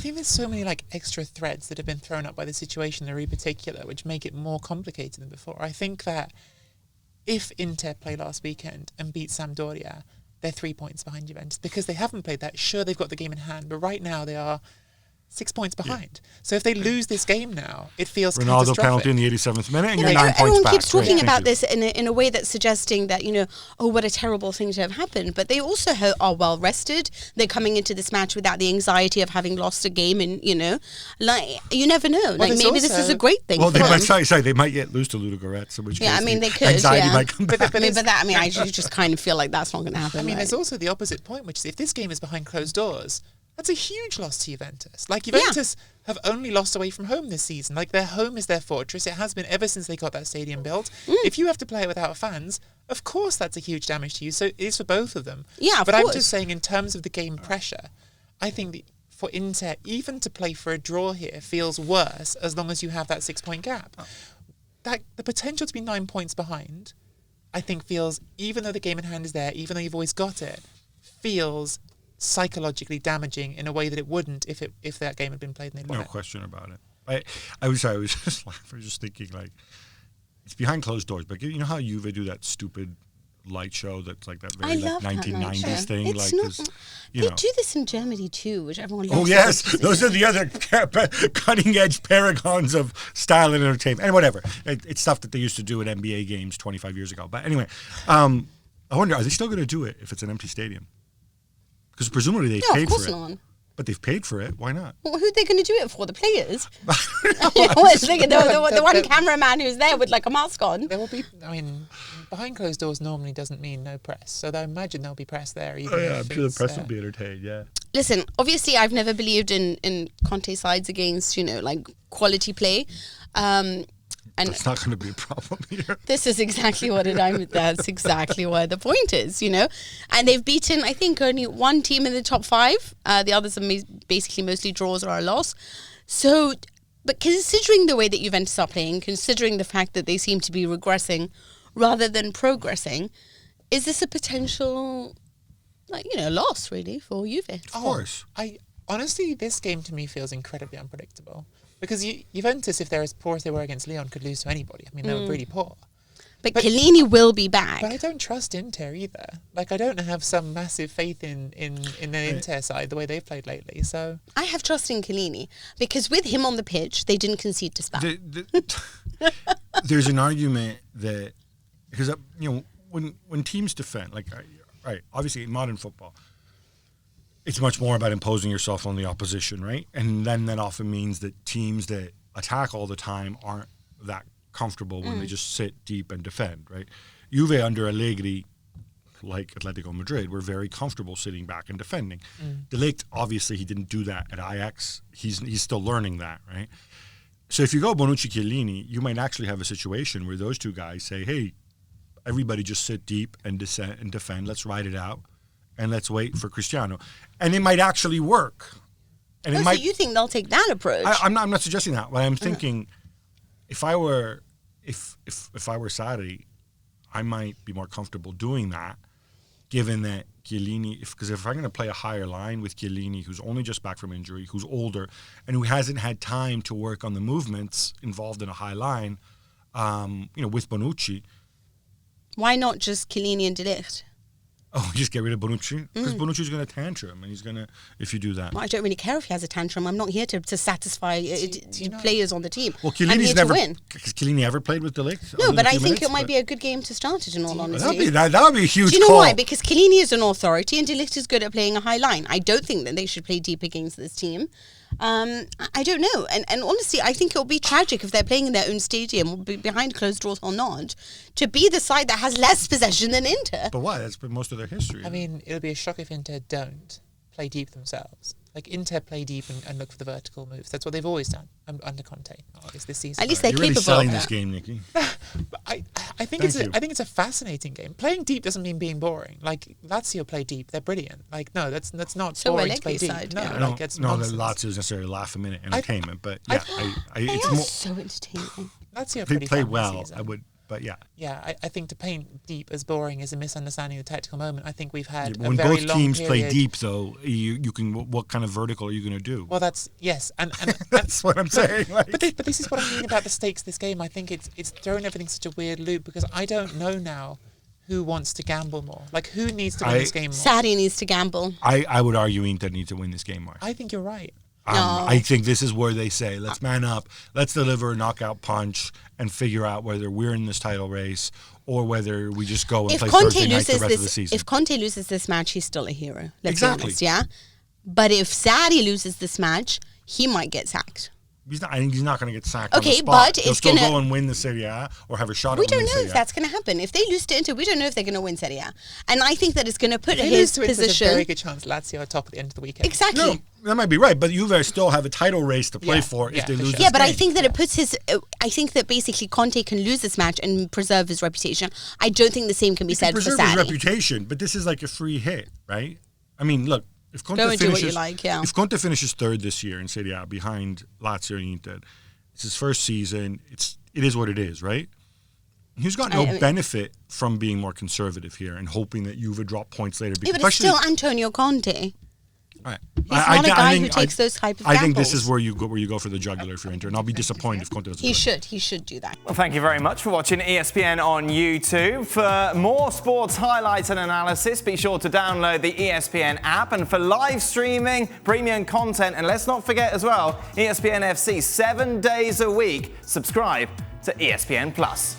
think there's so many like extra threads that have been thrown up by the situation in particular, which make it more complicated than before. I think that if Inter play last weekend and beat Sampdoria, they're 3 points behind Juventus because they haven't played that. Sure, they've got the game in hand, but right now they are 6 points behind. Yeah. So if they lose this game now, it feels Ronaldo catastrophic. penalty in the 87th minute, and you're 9 points everyone back. keeps talking Right. about this in a way that's suggesting that, oh, what a terrible thing to have happened. But they also are well rested. They're coming into this match without the anxiety of having lost a game, and like you never know. Well, like maybe this is a great thing. Well, for them. they might yet lose to Ludogorets, in which case they could. anxiety might come back. I just kind of feel like that's not going to happen. I mean, right? there's also the opposite point, which is if this game is behind closed doors, that's a huge loss to Juventus. Like, Juventus have only lost away from home this season. Like, their home is their fortress. It has been ever since they got that stadium built. If you have to play it without fans, of course that's a huge damage to you. So it is for both of them. Yeah, of But course. I'm just saying, in terms of the game pressure, I think for Inter, even to play for a draw here feels worse as long as you have that 6 point gap. That the potential to be 9 points behind, I think feels, even though the game in hand is there, even though you've always got it, feels psychologically damaging in a way that it wouldn't if that game had been played and they'd won No it. question about it. I was just laughing. I was just thinking, like, it's behind closed doors, but you know how Juve do that stupid light show that's like that very like 1990s thing? It's like, not, they do this in Germany too, which everyone loves. Oh yes, those are the other cutting edge paragons of style and entertainment, and whatever. It's stuff that they used to do at NBA games 25 years ago. But anyway, I wonder, are they still going to do it if it's an empty stadium? Because presumably they paid for it. Not. But they've paid for it. Why not? Well, who are they going to do it for? The players? the one cameraman who's there with like a mask on. There will be, behind closed doors normally doesn't mean no press. So I imagine there'll be press there. Even I'm sure the press will be entertained, yeah. Listen, obviously I've never believed in Conte sides against, like quality play. And that's not going to be a problem here. This is exactly what that's exactly where the point is, And they've beaten, I think, only one team in the top 5. The others are basically mostly draws or a loss. So, but considering the way that Juventus are playing, considering the fact that they seem to be regressing rather than progressing, is this a potential, loss really for Juve? Of course. Honestly, this game to me feels incredibly unpredictable. Because Juventus, if they're as poor as they were against Lyon, could lose to anybody. I mean, they were really poor. But Chiellini will be back. But I don't trust Inter either. Like, I don't have some massive faith in the Inter side the way they've played lately. So I have trust in Chiellini because with him on the pitch, they didn't concede to Spal. There's an argument that because when teams defend, like obviously in modern football, it's much more about imposing yourself on the opposition, right? And then that often means that teams that attack all the time aren't that comfortable when they just sit deep and defend, right? Juve under Allegri, like Atletico Madrid, were very comfortable sitting back and defending. De Ligt, obviously, he didn't do that at Ajax. He's still learning that, right? So if you go Bonucci-Chiellini, you might actually have a situation where those two guys say, hey, everybody just sit deep and defend. Let's ride it out. And let's wait for Cristiano. And it might actually work. And so you think they'll take that approach? I'm not suggesting that, but I'm thinking if I were Sarri, I might be more comfortable doing that, given that Chiellini, because if I'm going to play a higher line with Chiellini, who's only just back from injury, who's older, and who hasn't had time to work on the movements involved in a high line, with Bonucci. Why not just Chiellini and De Ligt? Oh, just get rid of Bonucci? Because Bonucci's going to tantrum, and he's going to, if you do that. Well, I don't really care if he has a tantrum. I'm not here to satisfy players on the team. Well, Chiellini's never win. Has Chiellini ever played with De Ligt? No, but I think it might be a good game to start it, in all honesty. That would be a huge Do you know call. why? Because Chiellini is an authority and De Ligt is good at playing a high line. I don't think that they should play deep against this team. I don't know. And honestly, I think it'll be tragic if they're playing in their own stadium, behind closed doors or not, to be the side that has less possession than Inter. But why? That's been most of their history. I mean, it'll be a shock if Inter don't play deep themselves. Like, Inter play deep and look for the vertical moves. That's what they've always done under Conte, not least this season. At least they're You're capable really selling of this that. game, Nicky. But I think it's a fascinating game. Playing deep doesn't mean being boring. Like, Lazio play deep; they're brilliant. Like, no, that's not So boring we're to play Allegri's deep. side, No, yeah. like it's no, nonsense. the Lazio is necessarily laugh-a-minute entertainment, but yeah, They it's are more. so entertaining. Lazio are They pretty play fun this well. season. but yeah. Yeah, I think to paint deep as boring is a misunderstanding of the tactical moment. I think we've had a When very both long teams period. play deep, though, you can. What kind of vertical are you going to do? Well, that's yes, and That's what I'm saying. Like. But this is what I mean about the stakes of this game. I think it's thrown everything such a weird loop because I don't know now who wants to gamble more. Like, who needs to win this game more? Sarri needs to gamble. I would argue Inter needs to win this game more. I think you're right. No. I think this is where they say, let's man up, let's deliver a knockout punch and figure out whether we're in this title race or whether we just go and play Thursday night the rest of the season. If Conte loses this match, he's still a hero. Let's Exactly. be honest, yeah? But if Sarri loses this match, he might get sacked. I think he's not going to get sacked Okay, on the spot. but He'll it's still gonna- go and win the Serie A or have a shot We at don't winning know Serie if A. that's going to happen. If they lose to Inter, we don't know if they're going to win Serie A. And I think that it's going to put If they his lose to Inter, there's a position... very good chance Lazio are top at the end of the weekend. Exactly. No, that might be right, but Juve still have a title race to play Yeah, for if yeah, they for lose sure. this Yeah, but I game. think that it puts his... I think that basically Conte can lose this match and preserve his reputation. I don't think the same can be He can said for preserve his Sarri. reputation, but this is like a free hit, right? I mean, look, if Conte Go and do finishes, what you like, yeah. if Conte finishes third this year in Serie A behind Lazio and Inter, it's his first season. It is what it is, right? He's got no benefit from being more conservative here and hoping that Juve drop points later. Yeah, but it's still Antonio Conte. Right. He's not a guy who takes those type of I think this gambles. is where you go for the jugular if you're Inter, and I'll be disappointed if Conte doesn't. He should do that. Well, thank you very much for watching ESPN on YouTube. For more sports highlights and analysis, be sure to download the ESPN app. And for live streaming, premium content, and let's not forget as well, ESPN FC 7 days a week. Subscribe to ESPN Plus.